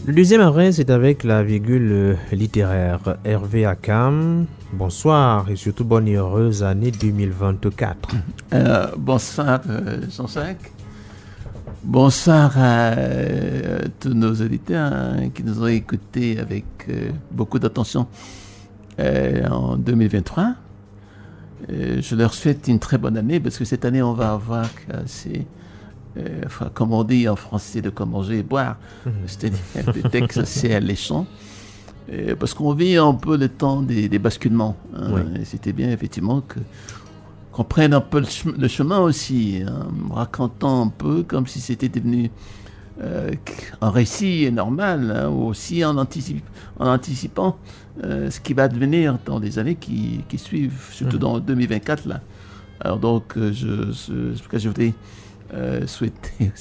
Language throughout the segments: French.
Le deuxième arrêt, c'est avec la virgule littéraire. Hervé Akam, bonsoir et surtout bonne et heureuse année 2024. Bonsoir Jean-Jacques. Bonsoir à tous nos auditeurs qui nous ont écoutés avec beaucoup d'attention en 2023. Je leur souhaite une très bonne année parce que cette année, on va avoir comme on dit en français, de quoi manger et boire. C'est-à-dire des textes assez alléchants. Parce qu'on vit un peu le temps des basculements. Oui. Et c'était bien, effectivement, qu'on prenne un peu le chemin aussi, racontant un peu comme si c'était devenu un récit normal, ou aussi en anticipant ce qui va devenir dans les années qui suivent, surtout dans 2024. Là. Alors donc, je voudrais souhaiter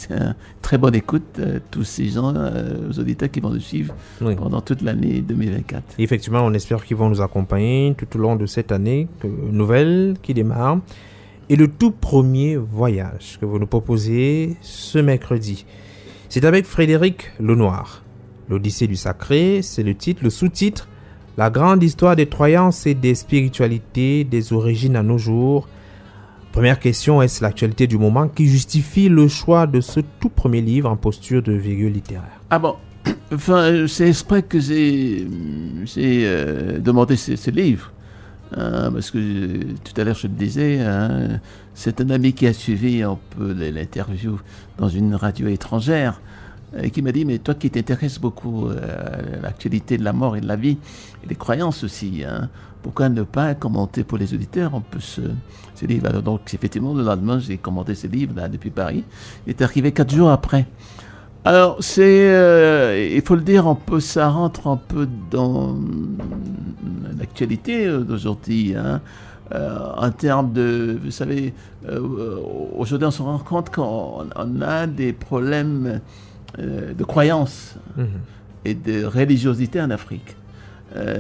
une très bonne écoute à tous ces gens, aux auditeurs qui vont nous suivre pendant toute l'année 2024. Et effectivement, on espère qu'ils vont nous accompagner tout au long de cette année nouvelle qui démarre. Et le tout premier voyage que vous nous proposez ce mercredi, c'est avec Frédéric Lenoir. L'Odyssée du Sacré, c'est le titre, le sous-titre, la grande histoire des croyances et des spiritualités des origines à nos jours. Première question, est-ce l'actualité du moment qui justifie le choix de ce tout premier livre en posture de virgule littéraire? Ah bon, enfin, c'est exprès que j'ai demandé ce livre. Parce que tout à l'heure je le disais, c'est un ami qui a suivi un peu l'interview dans une radio étrangère et qui m'a dit, mais toi qui t'intéresses beaucoup à l'actualité de la mort et de la vie et des croyances aussi, pourquoi ne pas commenter pour les auditeurs un peu ce livre? Alors donc effectivement le lendemain j'ai commenté ce livre là depuis Paris. Il est arrivé 4 jours après. Alors il faut le dire un peu, ça rentre un peu dans l'actualité d'aujourd'hui, en termes de, vous savez, aujourd'hui on se rend compte qu'on a des problèmes de croyances et de religiosité en Afrique.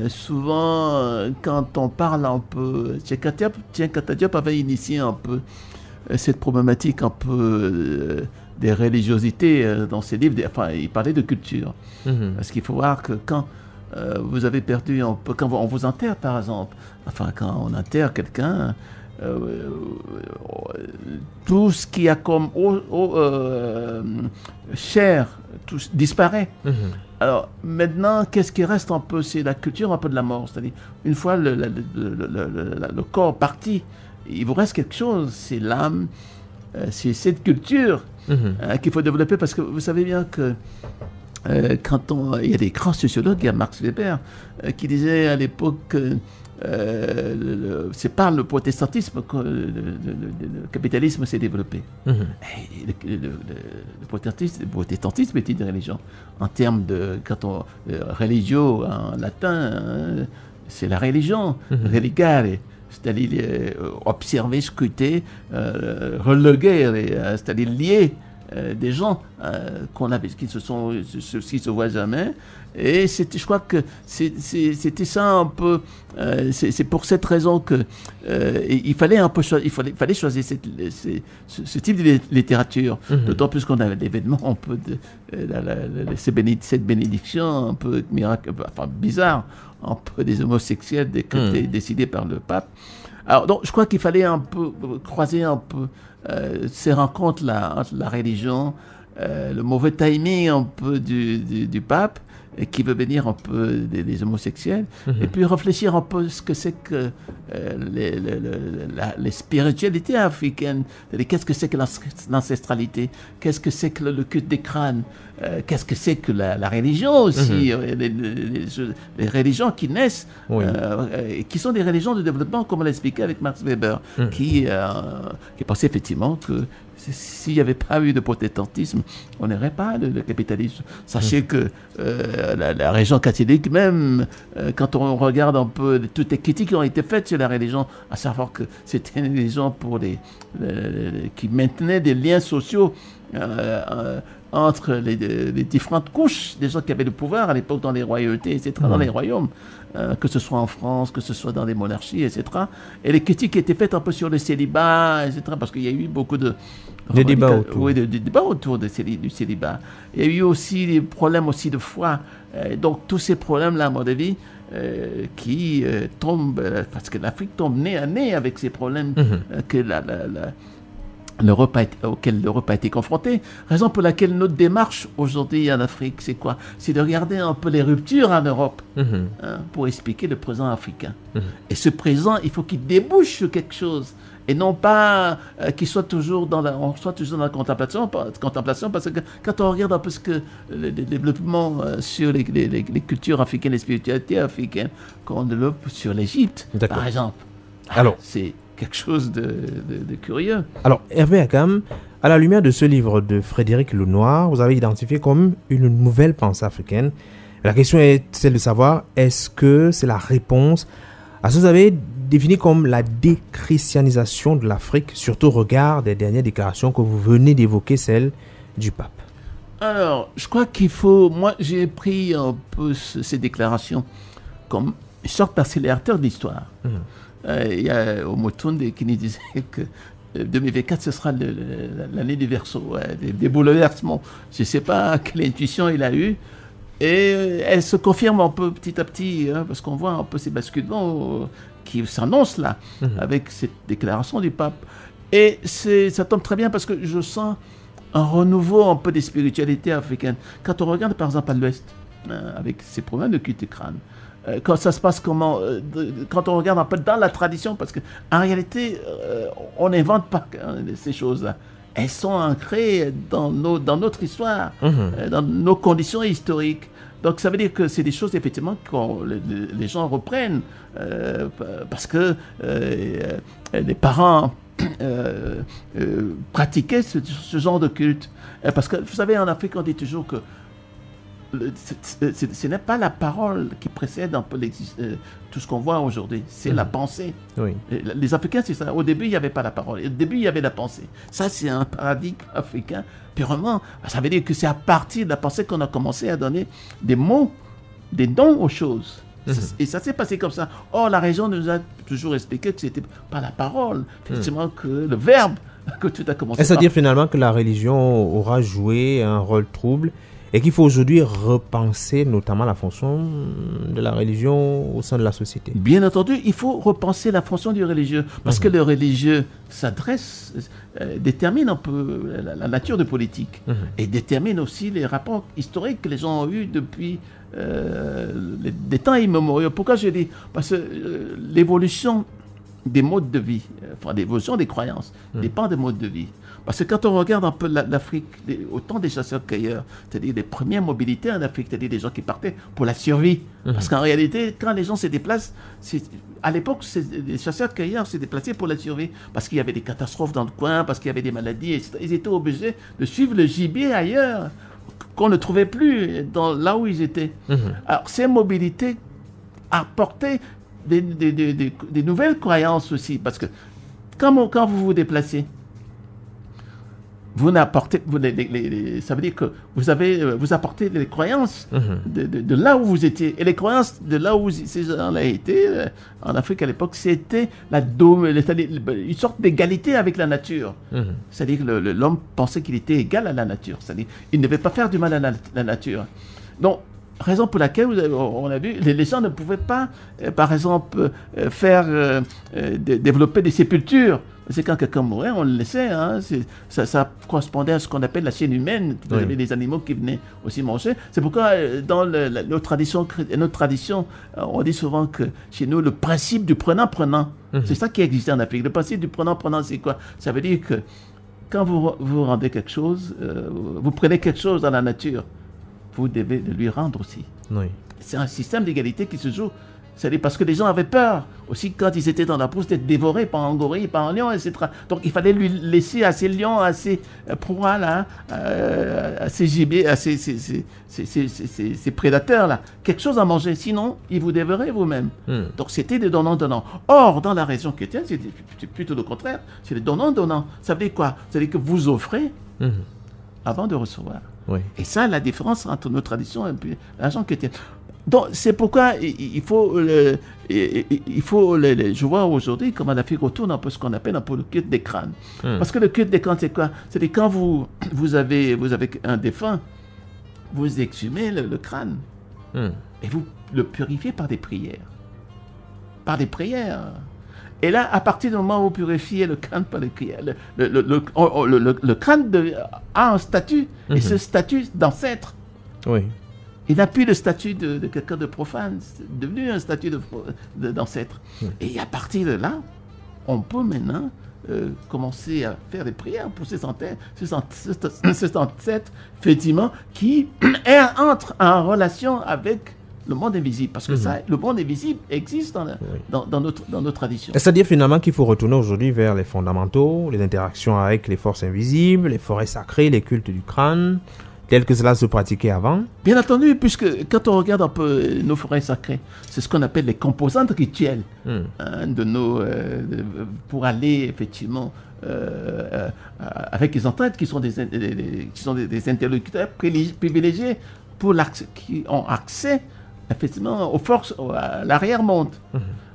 Souvent, quand on parle un peu, Kata Diop avait initié un peu cette problématique un peu des religiosités dans ses livres. Enfin, il parlait de culture. Parce qu'il faut voir que quand vous avez perdu un peu, quand on vous enterre par exemple, enfin quand on enterre quelqu'un, tout ce qui a comme chair disparaît. Alors maintenant, qu'est-ce qui reste un peu? C'est la culture un peu de la mort. C'est-à-dire, une fois le corps parti, il vous reste quelque chose, c'est l'âme, c'est cette culture qu'il faut développer, parce que vous savez bien que il y a des grands sociologues, il y a Max Weber qui disait à l'époque c'est par le protestantisme que le capitalisme s'est développé. Le protestantisme est une religion. En termes de, religio en latin, c'est la religion, religare, c'est-à-dire observer, scruter, reléguer, c'est-à-dire lier des gens qui se voient jamais. Et je crois que c'était ça un peu. C'est pour cette raison que il fallait un peu fallait choisir ce type de littérature. D'autant plus qu'on avait l'événement un peu de cette bénédiction un peu miracle, enfin bizarre, un peu des homosexuels décidés par le pape. Alors donc je crois qu'il fallait un peu croiser un peu ces rencontres-là entre la religion, le mauvais timing un peu du pape, qui veut bénir un peu des homosexuels, et puis réfléchir un peu ce que c'est que les spiritualités africaines, qu'est-ce que c'est que l'ancestralité, qu'est-ce que c'est que le culte des crânes, qu'est-ce que c'est que la religion aussi, les religions qui naissent, qui sont des religions de développement, comme on l'a expliqué avec Max Weber, qui pensait effectivement que s'il n'y avait pas eu de protestantisme, on n'aurait pas de capitalisme. Sachez que la religion catholique même, quand on regarde un peu toutes les critiques qui ont été faites sur la religion, à savoir que c'était une religion qui maintenait des liens sociaux entre les différentes couches des gens qui avaient le pouvoir à l'époque dans les royautés, etc., dans les royaumes, que ce soit en France, que ce soit dans les monarchies, etc. Et les critiques étaient faites un peu sur le célibat, etc., parce qu'il y a eu beaucoup de Des débats autour. Oui, des débats autour du célibat. Il y a eu aussi des problèmes aussi de foi. Donc tous ces problèmes-là, à mon avis, qui tombent, parce que l'Afrique tombe nez à nez avec ces problèmes que auquel l'Europe a été confrontée. Raison pour laquelle notre démarche aujourd'hui en Afrique, c'est quoi? C'est de regarder un peu les ruptures en Europe pour expliquer le présent africain. Et ce présent, il faut qu'il débouche sur quelque chose. Et non pas qu'il soit toujours dans la contemplation, parce que quand on regarde un peu le développement sur les cultures africaines, les spiritualités africaines, qu'on développe sur l'Égypte, par exemple, alors, c'est quelque chose de curieux. Alors, Hervé Akam, à la lumière de ce livre de Frédéric Lenoir, vous avez identifié comme une nouvelle pensée africaine. La question est celle de savoir, est-ce que c'est la réponse à ce que vous avez défini comme la déchristianisation de l'Afrique, surtout au regard des dernières déclarations que vous venez d'évoquer, celles du pape? Alors, je crois qu'il faut... Moi, j'ai pris un peu ces déclarations comme une sorte d'accélérateur de l'histoire. Il y a Omotunde qui nous disait que 2024, ce sera l'année du Verseau, des bouleversements. Je ne sais pas quelle intuition il a eue. Et elle se confirme un peu petit à petit, parce qu'on voit un peu ces basculements qui s'annoncent là, avec cette déclaration du pape. Et ça tombe très bien parce que je sens un renouveau un peu des spiritualités africaines. Quand on regarde par exemple à l'Ouest, avec ces problèmes de culte de crâne, quand ça se passe comment, quand on regarde un peu dans la tradition, parce qu'en réalité, on n'invente pas ces choses-là. Elles sont ancrées dans notre histoire, dans nos conditions historiques. Donc ça veut dire que c'est des choses effectivement que les gens reprennent parce que les parents pratiquaient ce genre de culte. Parce que vous savez, en Afrique, on dit toujours que ce n'est pas la parole qui précède un peu tout ce qu'on voit aujourd'hui, c'est la pensée. Oui. Les Africains, c'est ça. Au début, il n'y avait pas la parole. Au début, il y avait la pensée. Ça, c'est un paradigme africain purement. Ça veut dire que c'est à partir de la pensée qu'on a commencé à donner des mots, des noms aux choses. Et ça s'est passé comme ça. Or, la religion nous a toujours expliqué que ce n'était pas la parole, effectivement, que le verbe que tout a commencé. Est-ce à dire finalement que la religion aura joué un rôle trouble et qu'il faut aujourd'hui repenser notamment la fonction de la religion au sein de la société? Bien entendu, il faut repenser la fonction du religieux, parce que le religieux détermine un peu la nature de politique, et détermine aussi les rapports historiques que les gens ont eus depuis des temps immémoriaux. Pourquoi je dis? Parce que l'évolution des modes de vie, l'évolution des croyances, dépend des modes de vie. Parce que quand on regarde un peu l'Afrique, autant des chasseurs-cueilleurs, c'est-à-dire des premières mobilités en Afrique, c'est-à-dire des gens qui partaient pour la survie. Parce qu'en réalité, quand les gens se déplacent, à l'époque, les chasseurs-cueilleurs se déplaçaient pour la survie. Parce qu'il y avait des catastrophes dans le coin, parce qu'il y avait des maladies, etc. Ils étaient obligés de suivre le gibier ailleurs, qu'on ne trouvait plus là où ils étaient. Alors, ces mobilités apportaient des nouvelles croyances aussi. Parce que quand vous vous déplacez, vous n'apportez, ça veut dire que vous apportez les croyances de là où vous étiez. Et les croyances de là où ces gens-là étaient, en Afrique à l'époque, c'était une sorte d'égalité avec la nature. C'est-à-dire que l'homme pensait qu'il était égal à la nature. C'est-à-dire qu'il ne devait pas faire du mal à la nature. Donc, raison pour laquelle, on a vu, les gens ne pouvaient pas, par exemple, développer des sépultures. C'est quand quelqu'un mourait, on le laissait. Ça correspondait à ce qu'on appelle la chaîne humaine. Vous avez des animaux qui venaient aussi manger. C'est pourquoi, dans notre tradition, on dit souvent que chez nous, le principe du prenant-prenant, c'est ça qui existait en Afrique. Le principe du prenant-prenant, c'est quoi? Ça veut dire que quand vous rendez quelque chose, vous prenez quelque chose dans la nature, vous devez lui rendre aussi. Oui. C'est un système d'égalité qui se joue. C'est-à-dire parce que les gens avaient peur aussi quand ils étaient dans la brousse d'être dévorés par un gorille, par un lion, etc. Donc il fallait lui laisser à ces lions, à ces proies là, à ces gibiers, à ces prédateurs là, quelque chose à manger. Sinon, ils vous dévoraient vous-même. Donc c'était des donnants-donnants. Or, dans la religion chrétienne, c'est plutôt le contraire. C'est des donnants-donnants. Ça veut dire quoi? Ça veut dire que vous offrez avant de recevoir. Oui. Et ça, la différence entre nos traditions et la religion chrétienne. Donc, c'est pourquoi il faut... je vois aujourd'hui comment l'Afrique retourne un peu ce qu'on appelle un peu le culte des crânes. Parce que le culte des crânes, c'est quoi? C'est quand vous avez un défunt, vous exhumez le crâne et vous le purifiez par des prières. Par des prières. Et là, à partir du moment où vous purifiez le crâne par les prières, le crâne a un statut, et ce statut d'ancêtre. Oui. Il n'a plus le statut de quelqu'un de profane, c'est devenu un statut d'ancêtre. Et à partir de là, on peut maintenant commencer à faire des prières pour ces ancêtres, effectivement, qui entrent en relation avec le monde invisible. Parce que le monde invisible existe dans notre tradition. C'est-à-dire finalement qu'il faut retourner aujourd'hui vers les fondamentaux, les interactions avec les forces invisibles, les forêts sacrées, les cultes du crâne, tel que cela se pratiquait avant. Bien entendu, puisque quand on regarde un peu nos forêts sacrées, c'est ce qu'on appelle les composantes rituelles pour aller effectivement avec les ancêtres qui sont des interlocuteurs privilégiés qui ont accès effectivement aux forces, à l'arrière-monde.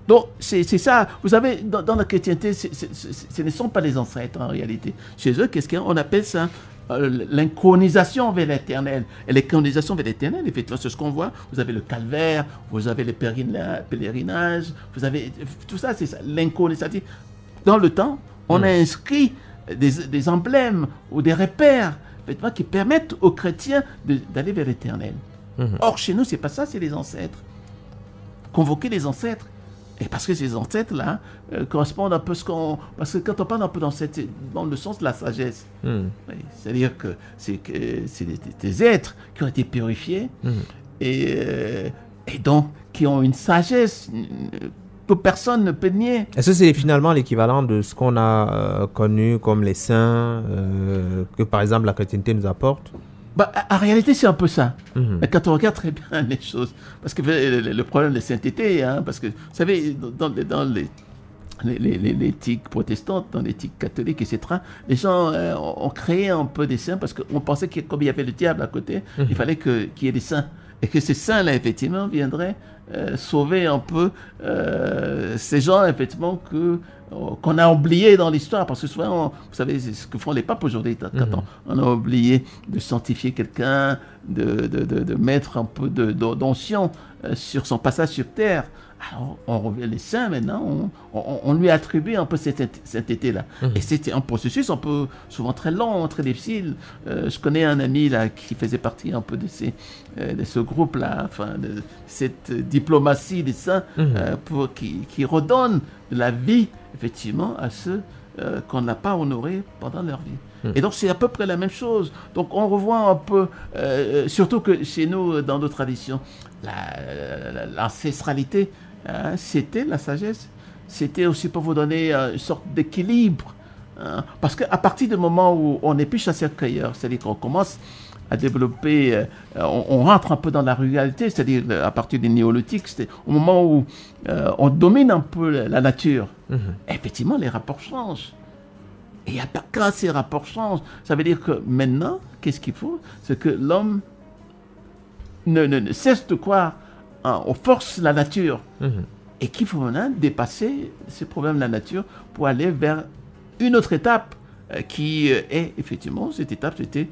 Donc, c'est ça. Vous savez, dans la chrétienté, ce ne sont pas les ancêtres en réalité. Chez eux, qu'est-ce qu'on appelle ça? L'inchronisation vers l'éternel. Et l'inchronisation vers l'éternel, effectivement, c'est ce qu'on voit. Vous avez le calvaire, vous avez les pèlerinages, vous avez tout ça, c'est ça, l'inchronisation. Dans le temps, on a inscrit des emblèmes ou des repères, effectivement, qui permettent aux chrétiens d'aller vers l'éternel. Or, chez nous, c'est pas ça, c'est les ancêtres. Convoquer les ancêtres. Et parce que ces ancêtres-là correspondent un peu à ce qu'on... Parce que quand on parle un peu dans le sens de la sagesse, c'est-à-dire que c'est des êtres qui ont été purifiés et donc qui ont une sagesse que personne ne peut nier. Est-ce que c'est finalement l'équivalent de ce qu'on a connu comme les saints que par exemple la chrétienté nous apporte? En réalité, c'est un peu ça. Quand on regarde très bien les choses, parce que le problème de sainteté, parce que, vous savez, dans l'éthique protestante, dans l'éthique catholique, etc., les gens ont créé un peu des saints parce qu'on pensait que comme il y avait le diable à côté, il fallait qu'il y ait des saints. Et que ces saints-là, effectivement, viendraient sauver un peu ces gens, effectivement, qu'on a oubliés dans l'histoire. Parce que souvent, vous savez, c'est ce que font les papes aujourd'hui. Quand on a oublié de sanctifier quelqu'un, de mettre un peu d'onction sur son passage sur terre. Alors, on revient les saints maintenant, on lui attribue un peu cet été-là. Et c'était un processus un peu souvent très long, très difficile. Je connais un ami là qui faisait partie un peu de ce groupe-là, enfin de cette diplomatie des saints qui redonne de la vie effectivement à ceux qu'on n'a pas honorés pendant leur vie. Et donc c'est à peu près la même chose. Donc on revoit un peu, surtout que chez nous, dans nos traditions, l'ancestralité, c'était la sagesse. C'était aussi pour vous donner une sorte d'équilibre. Parce qu'à partir du moment où on n'est plus chasseur-cueilleur, c'est-à-dire qu'on commence à développer, on rentre un peu dans la ruralité, c'est-à-dire à partir du néolithique, c'est au moment où on domine un peu la nature. Effectivement, les rapports changent. Et quand ces rapports changent, ça veut dire que maintenant, qu'est-ce qu'il faut? C'est que l'homme ne cesse de croire aux forces de la nature. Et qu'il faut maintenant dépasser ces problèmes de la nature pour aller vers une autre étape qui est effectivement, cette étape, c'était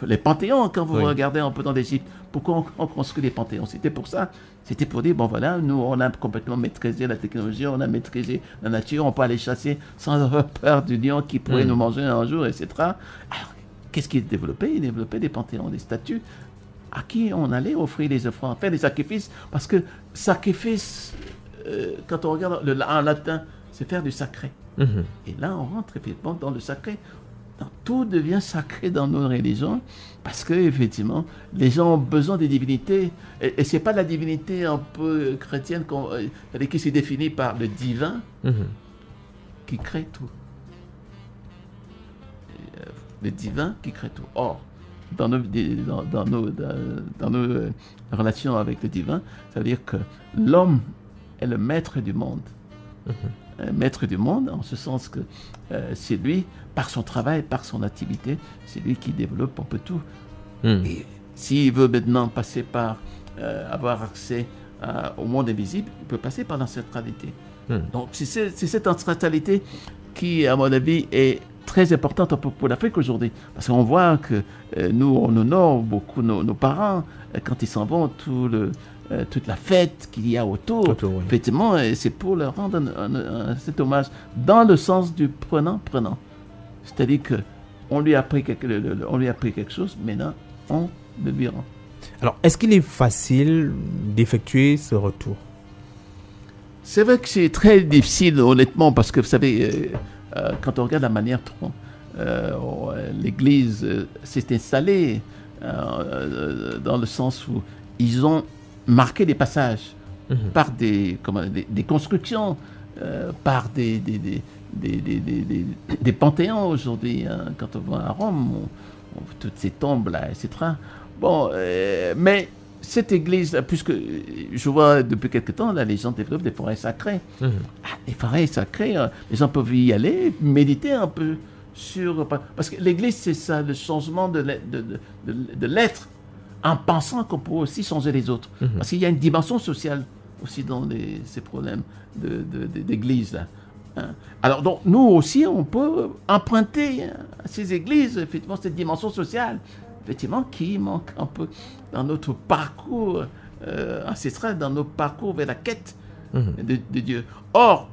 les panthéons. Quand vous regardez un peu dans l'Égypte, pourquoi on construit les panthéons? C'était pour ça. C'était pour dire, bon voilà, nous on a complètement maîtrisé la technologie, on a maîtrisé la nature, on peut aller chasser sans avoir peur du lion qui pourrait nous manger un jour, etc. Alors, qu'est-ce qu'il développait? Il développait des panthéons, des statues à qui on allait offrir des offrandes, faire des sacrifices, parce que sacrifice, quand on regarde en latin, c'est faire du sacré. Et là, on rentre effectivement dans le sacré. Donc, tout devient sacré dans nos religions parce que effectivement, les gens ont besoin des divinités. Et c'est pas la divinité un peu chrétienne qui se définit par le divin qui crée tout. Le divin qui crée tout. Or, dans nos relations avec le divin, ça veut dire que l'homme est le maître du monde. Maître du monde, en ce sens que c'est lui, par son travail, par son activité, c'est lui qui développe un peu tout. Et s'il veut maintenant passer par avoir accès au monde invisible, il peut passer par l'ancestralité. Donc c'est cette ancestralité qui, à mon avis, est très importante pour l'Afrique aujourd'hui. Parce qu'on voit que nous, on honore beaucoup nos parents quand ils s'en vont, toute la fête qu'il y a autour. Oui. Effectivement, c'est pour leur rendre cet hommage dans le sens du prenant. C'est-à-dire qu'on lui a appris quelque chose, maintenant, on le lui rend. Alors, est-ce qu'il est facile d'effectuer ce retour? C'est vrai que c'est très difficile, honnêtement, parce que vous savez, quand on regarde la manière dont l'Église s'est installée, dans le sens où ils ont marqué des passages par des constructions, par des panthéons aujourd'hui. Hein, quand on va à Rome, toutes ces tombes-là, etc. Bon, mais cette église, puisque je vois depuis quelque temps, là, les gens développent des forêts sacrées. Les forêts sacrées, les gens peuvent y aller, méditer un peu sur... Parce que l'église, c'est ça, le changement de l'être, en pensant qu'on peut aussi changer les autres. Parce qu'il y a une dimension sociale aussi dans ces problèmes d'église, là. Hein. Alors, donc, nous aussi, on peut emprunter à ces églises, effectivement, cette dimension sociale, effectivement, qui manque un peu dans notre parcours ancestral, dans nos parcours vers la quête de Dieu. Or,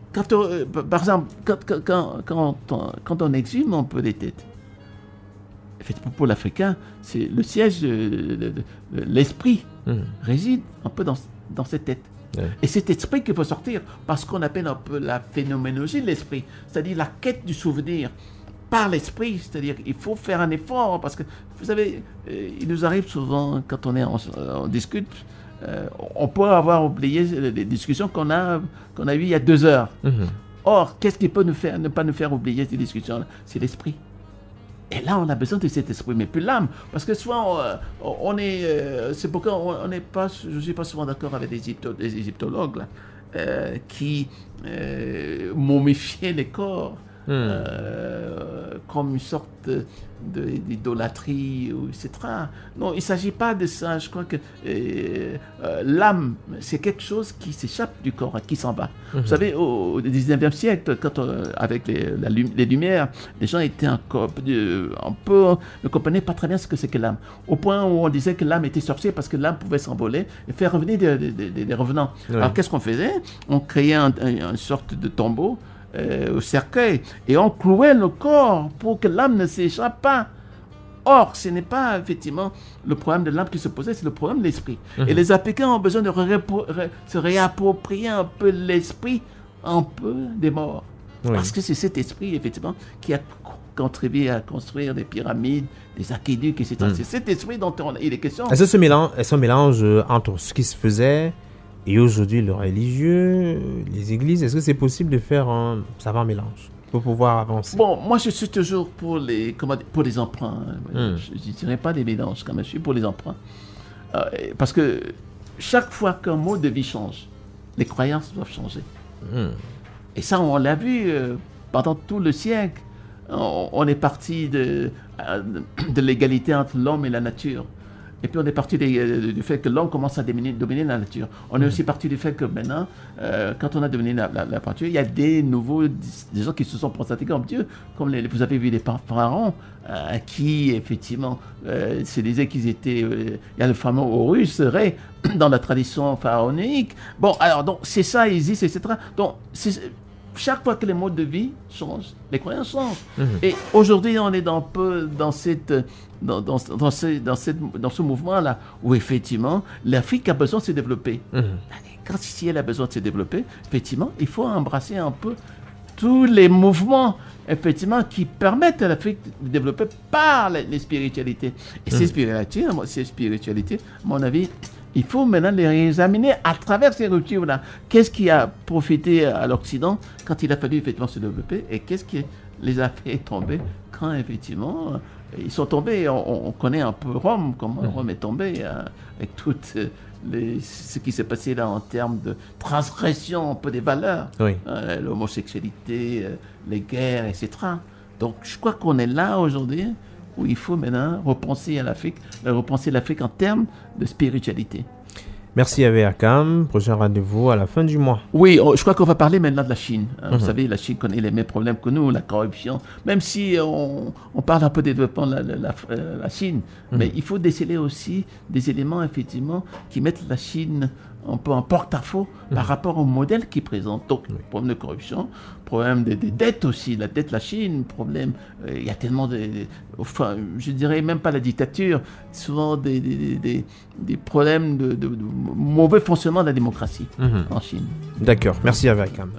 par exemple, quand on exhume un peu les têtes, effectivement, pour l'Africain, c'est le siège de l'esprit réside un peu dans cette tête. Ouais. Et cet esprit qu'il faut sortir, parce qu'on appelle un peu la phénoménologie de l'esprit, c'est-à-dire la quête du souvenir par l'esprit, c'est-à-dire il faut faire un effort, parce que, vous savez, il nous arrive souvent, quand on discute, on peut avoir oublié les discussions qu'on a eues il y a 2 heures. Or, qu'est-ce qui peut ne pas nous faire oublier ces discussions-là? C'est l'esprit. Et là, on a besoin de cet esprit, mais plus l'âme. Parce que souvent, c'est pourquoi on n'est pas, je ne suis pas souvent d'accord avec les égyptologues là, qui momifiaient les corps comme une sorte d'idolâtrie, etc. Non, il ne s'agit pas de ça. Je crois que l'âme, c'est quelque chose qui s'échappe du corps, qui s'en va. Vous savez, au 19e siècle, avec les Lumières, les gens étaient un peu ne comprenaient pas très bien ce que c'est que l'âme. Au point où on disait que l'âme était sorcière parce que l'âme pouvait s'envoler et faire revenir des revenants. Oui. Alors, qu'est-ce qu'on faisait? On créait une sorte de tombeau au cercueil et on clouait le corps pour que l'âme ne s'échappe pas. Or, ce n'est pas effectivement le problème de l'âme qui se posait, c'est le problème de l'esprit. Et les Africains ont besoin de se réapproprier un peu l'esprit, un peu des morts. Oui. Parce que c'est cet esprit, effectivement, qui a contribué à construire des pyramides, des aqueducs, etc. C'est cet esprit dont il est question. Est-ce un mélange entre ce qui se faisait et aujourd'hui le religieux, les églises? Est-ce que c'est possible de faire un savant mélange pour pouvoir avancer? Bon, moi je suis toujours pour les emprunts. Je ne dirais pas des mélanges quand même, je suis pour les emprunts. Parce que chaque fois qu'un mode de vie change, les croyances doivent changer. Et ça, on l'a vu pendant tout le siècle. On est parti de l'égalité entre l'homme et la nature. Et puis on est parti du fait que l'homme commence à dominer la nature. On est aussi parti du fait que maintenant, quand on a dominé la nature, il y a des gens qui se sont présentés comme Dieu, comme vous avez vu les pharaons, qui effectivement se disaient qu'ils étaient... il y a le fameux Horus, Ré, dans la tradition pharaonique. Bon, alors donc c'est ça, Isis, etc. Donc chaque fois que les modes de vie changent, les croyances changent. Et aujourd'hui, on est un peu dans ce mouvement-là, où effectivement, l'Afrique a besoin de se développer. Quand si elle a besoin de se développer, effectivement, il faut embrasser un peu tous les mouvements, effectivement, qui permettent à l'Afrique de développer par les spiritualités. Et ces spiritualités, à mon avis, il faut maintenant les réexaminer à travers ces ruptures-là. Qu'est-ce qui a profité à l'Occident quand il a fallu effectivement se développer, et qu'est-ce qui les a fait tomber quand effectivement ils sont tombés? On connaît un peu Rome, comment Rome est tombé avec tout ce qui s'est passé là en termes de transgression un peu des valeurs, l'homosexualité, les guerres, etc. Donc je crois qu'on est là aujourd'hui où il faut maintenant repenser l'Afrique en termes de spiritualité. Merci Hervé Akam. Prochain rendez-vous à la fin du mois. Oui, je crois qu'on va parler maintenant de la Chine. Vous savez, la Chine connaît les mêmes problèmes que nous, la corruption. Même si on parle un peu des développements de la Chine, mais il faut déceler aussi des éléments, effectivement, qui mettent la Chine un peu en porte-à-faux par rapport au modèle qu'ils présentent. Donc, problème de corruption, problème des dettes aussi, la dette de la Chine, problème, il y a tellement enfin, je dirais même pas la dictature, souvent des problèmes de mauvais fonctionnement de la démocratie en Chine. D'accord, merci Hervé Akam.